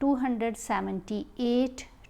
278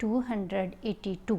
282।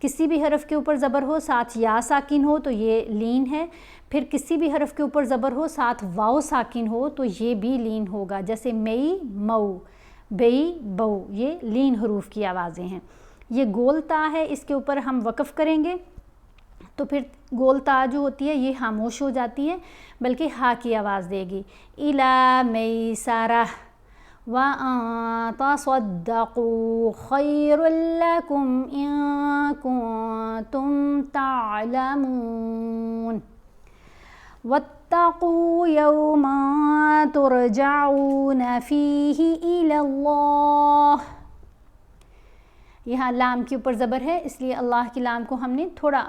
کسی بھی حرف کے اوپر زبر ہو ساتھ یا ساکن ہو تو یہ لین ہے، پھر کسی بھی حرف کے اوپر زبر ہو ساتھ واو ساکن ہو تو یہ بھی لین ہوگا، جیسے مئی مئو، بئی بو، یہ لین حروف کی آوازیں ہیں۔ یہ گول تا ہے، اس کے اوپر ہم وقف کریں گے تو پھر گول تا جو ہوتی ہے یہ خاموش ہو جاتی ہے بلکہ ہا کی آواز دے گی۔ اِلیٰ میسرہ وَأَن تَصَدَّقُوا خَيْرٌ لَكُمْ إِن كُنتُمْ تَعْلَمُونَ وَاتَّقُوا يَوْمًا تُرْجَعُونَ فِيهِ إِلَى اللَّهِ۔ یہاں لام کے اوپر زبر ہے، اس لیے اللہ کی لام کو ہم نے تھوڑا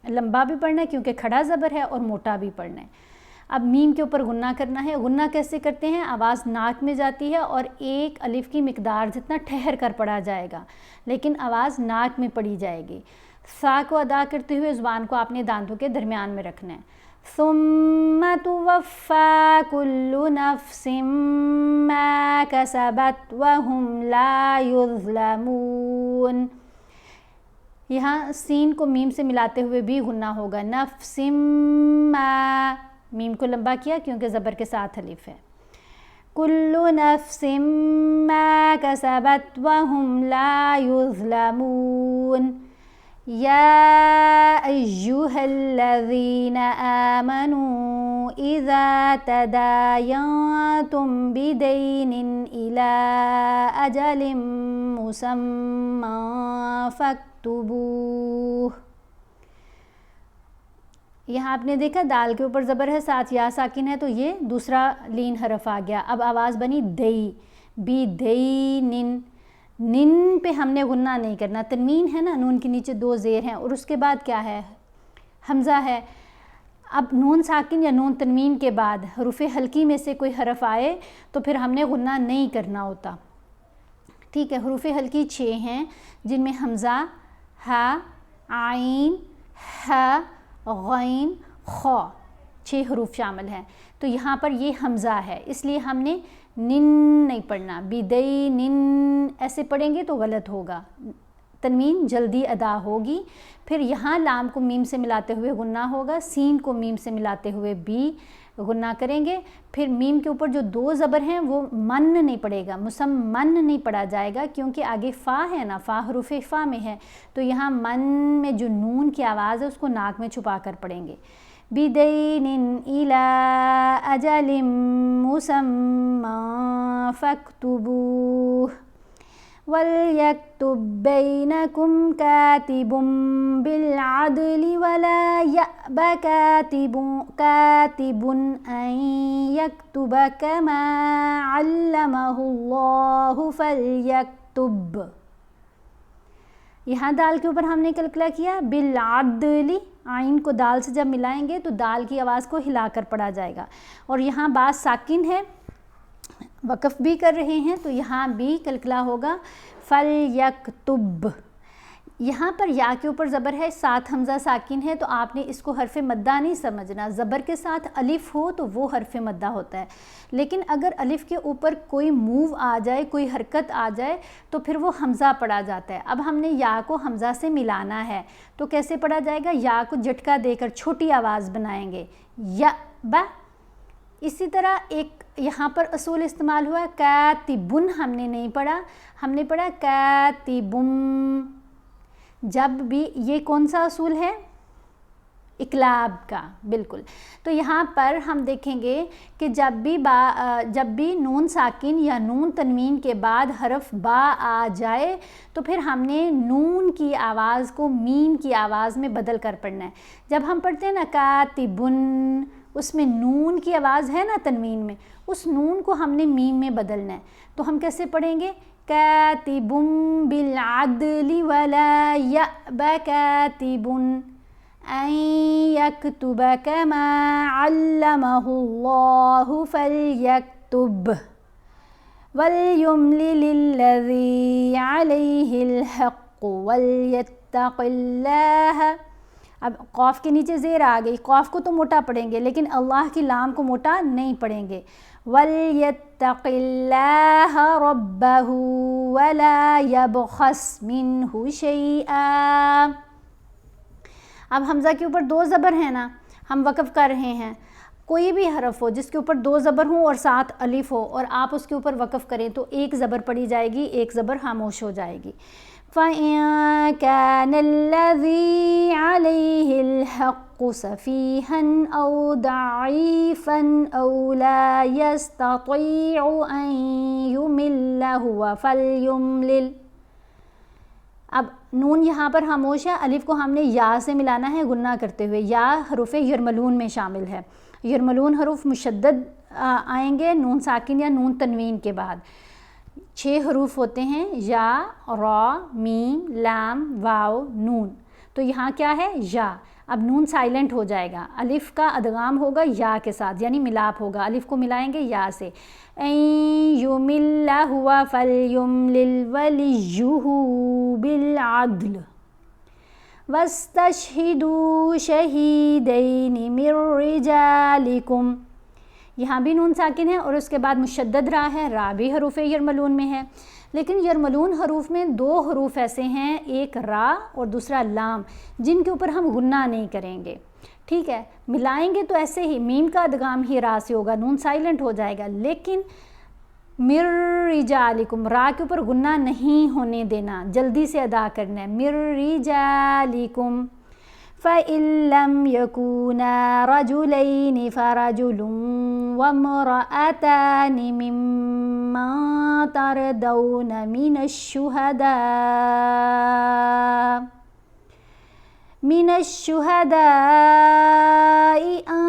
لمبا بھی پڑھنا ہے کیونکہ کھڑا زبر ہے اور موٹا بھی پڑھنا ہے۔ اب میم کے اوپر غنہ کرنا ہے۔ غنہ کیسے کرتے ہیں؟ آواز ناک میں جاتی ہے اور ایک الف کی مقدار جتنا ٹھہر کر پڑھا جائے گا، لیکن آواز ناک میں پڑھی جائے گی۔ سا کو ادا کرتے ہوئے زبان کو آپ نے دانتوں کے درمیان میں رکھنا ہے۔ ثم توفى كل نفس ما كسبت وهم لا يظلمون۔ یہاں سین کو میم سے ملاتے ہوئے بھی غنہ ہوگا۔ نفس ما، میم کو لمبا کیا کیونکہ زبر کے ساتھ الف ہے۔ کل نفس ما کسبت وهم لا يظلمون۔ یا ایہا الذین آمنوا اذا تداینتم بدین الی اجل مسمی فاکتبوہ۔ یہاں آپ نے دیکھا دال کے اوپر زبر ہے ساتھ یا ساکن ہے تو یہ دوسرا لین حرف آ گیا۔ اب آواز بنی دئی، بی دئی نن، نن پہ ہم نے غنہ نہیں کرنا، تنوین ہے نا، نون کے نیچے دو زیر ہیں اور اس کے بعد کیا ہے؟ حمزہ ہے۔ اب نون ساکن یا نون تنوین کے بعد حروف حلقی میں سے کوئی حرف آئے تو پھر ہم نے غنہ نہیں کرنا ہوتا، ٹھیک ہے۔ حروف حلقی 6 ہیں جن میں حمزہ، ہا، عین، ہا، غین، خا، 6 حروف شامل ہیں۔ تو یہاں پر یہ حمزہ ہے اس لیے ہم نے نن نہیں پڑھنا، بدئی نن ایسے پڑھیں گے تو غلط ہوگا، تنوین جلدی ادا ہوگی۔ پھر یہاں لام کو میم سے ملاتے ہوئے غنہ ہوگا، سین کو میم سے ملاتے ہوئے بھی غنہ کریں گے۔ پھر میم کے اوپر جو 2 زبر ہیں وہ من نہیں پڑے گا، مسمن نہیں پڑھا جائے گا کیونکہ آگے فا ہے نا، فا حروف فا میں ہے، تو یہاں من میں جو نون کی آواز ہے اس کو ناک میں چھپا کر پڑھیں گے۔ بدین الی اجل مسمی فاکتبوہ وَلْيَكْتُبْ بَيْنَكُمْ كَاتِبٌ بِالْعَدْلِ وَلَا يَأْبَ كَاتِبٌ أَن يَكْتُبَ كَمَا عَلَّمَهُ اللَّهُ فَلْيَكْتُبْ۔ یہاں دال کے اوپر ہم نے کلکلا کیا بالعدل، عین کو دال سے جب ملائیں گے تو دال کی آواز کو ہلا کر پڑھا جائے گا، اور یہاں با ساکن ہے، وقف بھی کر رہے ہیں تو یہاں بھی کلکلا ہوگا فَلْيَكْتُبْ۔ یہاں پر یا کے اوپر زبر ہے ساتھ حمزہ ساکن ہے تو آپ نے اس کو حرف مدہ نہیں سمجھنا، زبر کے ساتھ الف ہو تو وہ حرف مدہ ہوتا ہے، لیکن اگر الف کے اوپر کوئی موو آ جائے، کوئی حرکت آ جائے تو پھر وہ حمزہ پڑھا جاتا ہے۔ اب ہم نے یا کو حمزہ سے ملانا ہے تو کیسے پڑھا جائے گا؟ یا کو جھٹکا دے کر چھوٹی آواز بنائیں گے، یا با۔ اسی طرح ایک یہاں پر اصول استعمال ہوا کاتبن، ہم نے نہیں پڑھا، ہم نے پڑھا کاتبم۔ جب بھی یہ کون سا اصول ہے؟ اقلاب کا، بالکل۔ تو یہاں پر ہم دیکھیں گے کہ جب بھی نون ساکن یا نون تنوین کے بعد حرف با آ جائے تو پھر ہم نے نون کی آواز کو میم کی آواز میں بدل کر پڑھنا ہے۔ جب ہم پڑھتے ہیں نا کاتبن، اس میں نون کی آواز ہے نا تنوین میں، اس نون کو ہم نے میم میں بدلنا ہے، تو ہم کیسے پڑھیں گے؟ کاتب بالعدل ولا یأب کاتب ان یکتب کما علمہ اللہ فلیکتب ولیملل الذی علیہ الحق ولیتق اللہ۔ اب قاف کے نیچے زیر آ گئی، قاف کو تو موٹا پڑھیں گے لیکن اللہ کی لام کو موٹا نہیں پڑھیں گے۔ وَلْيَتَّقِ اللَّهَ رَبَّهُ وَلَا يَبْخَسْ مِنْهُ شَيْئًا۔ اب حمزہ کے اوپر 2 زبر ہیں نا، ہم وقف کر رہے ہیں، کوئی بھی حرف ہو جس کے اوپر 2 زبر ہوں اور ساتھ الف ہو اور آپ اس کے اوپر وقف کریں تو ایک زبر پڑی جائے گی، ایک زبر خاموش ہو جائے گی. فَإِن كَانَ الَّذِي عَلَيْهِ الْحَقُّ سَفِيهًا أَوْ ضَعِيفًا أَوْ لَا يَسْتَطِيعُ أَن يُمِلَّ هُوَ فَلْيُمْلِلْ. اب نون یہاں پر خاموش ہے، الف کو ہم نے یا سے ملانا ہے غنہ کرتے ہوئے. یا حروف یرملون میں شامل ہے. یرملون حروف مشدد آئیں گے نون ساکن یا نون تنوین کے بعد. 6 حروف ہوتے ہیں، یا، را، میم، لام، واو، نون. تو یہاں کیا ہے؟ یا. اب نون سائلنٹ ہو جائے گا، الف کا ادغام ہوگا یا کے ساتھ، یعنی ملاپ ہوگا، الف کو ملائیں گے یا سے. این یمل ہوا فلیملل ولیہ بالعدل واستشہدوا شہیدین من رجالکم. یہاں بھی نون ساکن ہے اور اس کے بعد مشدد را ہے، را بھی حروف یرملون میں ہے. لیکن یرملون حروف میں 2 حروف ایسے ہیں، ایک را اور دوسرا لام، جن کے اوپر ہم غنہ نہیں کریں گے. ٹھیک ہے، ملائیں گے تو ایسے ہی میم کا ادغام ہی را سے ہوگا، نون سائلنٹ ہو جائے گا. لیکن مر رجالکم، را کے اوپر غنہ نہیں ہونے دینا، جلدی سے ادا کرنا ہے. مر رجالکم. فَإِن لَّمْ يَكُونَا رَجُلَيْنِ فَرَجُلٌ وَامْرَأَتَانِ مِمَّن تَرْضَوْنَ مِنَ الشُّهَدَاءِ أَن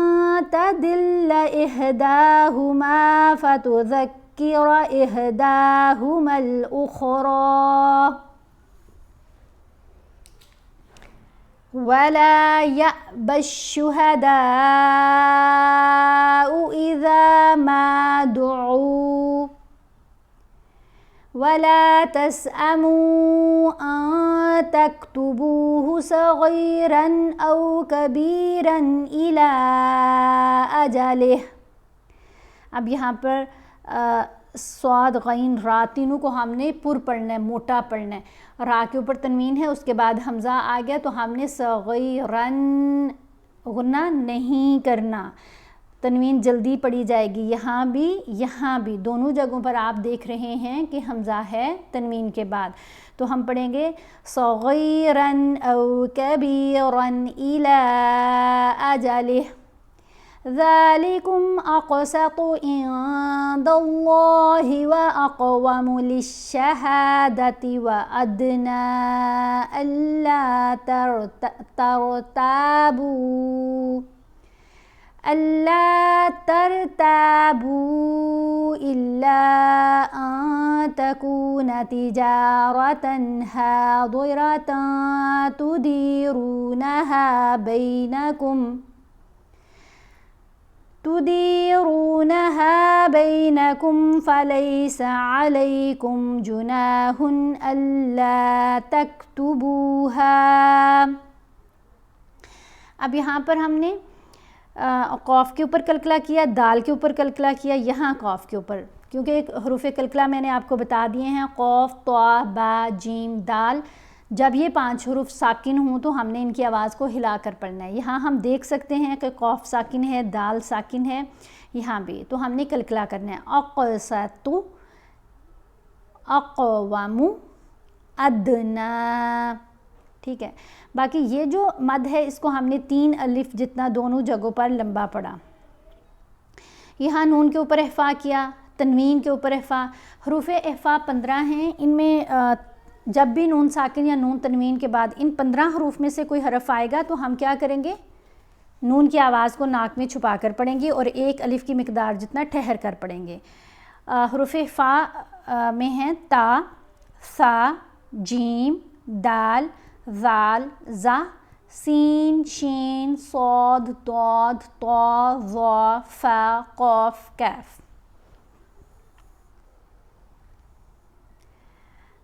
تَضِلَّ إِحْدَاهُمَا فَتُذَكِّرَ إِحْدَاهُمَا الْأُخْرَىٰ. وَلَا يَأْبَ الشُّهَدَاءُ إِذَا مَا دُعُوا وَلَا تَسْأَمُوا أَن تَكْتُبُوهُ صَغِيرًا أَوْ كَبِيرًا إِلَىٰ أَجَلِهِ. اب یہاں پر صاد، غین، را تینوں کو ہم نے پر پڑھنا ہے، موٹا پڑھنا ہے. را کے اوپر تنوین ہے، اس کے بعد حمزہ آ گیا تو ہم نے صغیرن غنہ نہیں کرنا، تنوین جلدی پڑھی جائے گی. یہاں بھی دونوں جگہوں پر آپ دیکھ رہے ہیں کہ حمزہ ہے تنوین کے بعد، تو ہم پڑھیں گے صغیرن او کبیرن الی اجلہ. ذالکم اقسط عند اللہ واقوم للشہادۃ وادنی الا ترتابوا الا ان تکون تجارۃ حاضرۃ تديرونها بينكم فليس عليكم جناح ألا تكتبوها. اب یہاں پر ہم نے قاف کے اوپر کلکلا کیا، دال کے اوپر کلکلا کیا، یہاں قاف کے اوپر، کیونکہ حروف کلکلا میں نے آپ کو بتا دیے ہیں، قاف، طا، با، جیم، دال. جب یہ 5 حروف ساکن ہوں تو ہم نے ان کی آواز کو ہلا کر پڑھنا ہے. یہاں ہم دیکھ سکتے ہیں کہ قاف ساکن ہے، دال ساکن ہے، یہاں بھی، تو ہم نے کلکلا کرنا ہے. اقسط، اقوم، ادنا. ٹھیک ہے، باقی یہ جو مد ہے اس کو ہم نے 3 الف جتنا دونوں جگہوں پر لمبا پڑھا. یہاں نون کے اوپر احفا کیا، تنوین کے اوپر احفا. حروف احفا 15 ہیں، ان میں جب بھی نون ساکن یا نون تنوین کے بعد ان 15 حروف میں سے کوئی حرف آئے گا تو ہم کیا کریں گے؟ نون کی آواز کو ناک میں چھپا کر پڑھیں گے اور 1 الف کی مقدار جتنا ٹھہر کر پڑھیں گے. حروف فا میں ہیں تا، ثا، جیم، دال، ذال، زا، سین، شین، صاد، ضاد، طا، ظا، فا، قاف، کاف.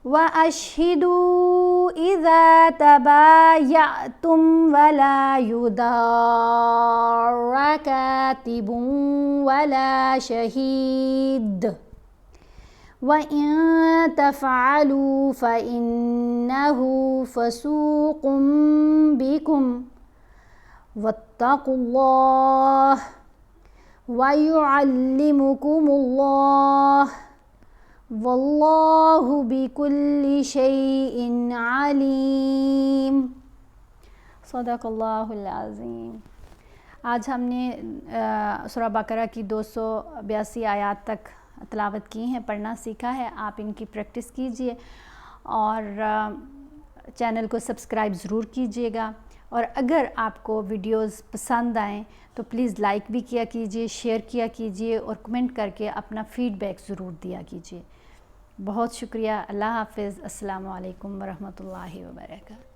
وَأَشْهِدُوا إِذَا تَبَايَعْتُمْ وَلَا يُضَارَّ كَاتِبٌ وَلَا شَهِيدٌ وَإِن تَفْعَلُوا فَإِنَّهُ فُسُوقٌ بِكُمْ واتقوا اللہ وَيُعَلِّمُكُمُ اللَّهُ وَاللَّهُ بِكُلِّ شَيْءٍ عَلِيمٌ۔ صدق اللہ العظیم۔ آج ہم نے سورہ بقرہ کی 282 آیات تک تلاوت کی ہیں، پڑھنا سیکھا ہے۔ آپ ان کی پریکٹس کیجئے اور چینل کو سبسکرائب ضرور کیجئے گا، اور اگر آپ کو ویڈیوز پسند آئیں تو پلیز لائک بھی کیا کیجئے، شیئر کیا کیجئے، اور کمنٹ کر کے اپنا فیڈ بیک ضرور دیا کیجئے۔ بہت شکریہ۔ اللہ حافظ۔ السلام علیکم ورحمۃ اللہ وبرکاتہ۔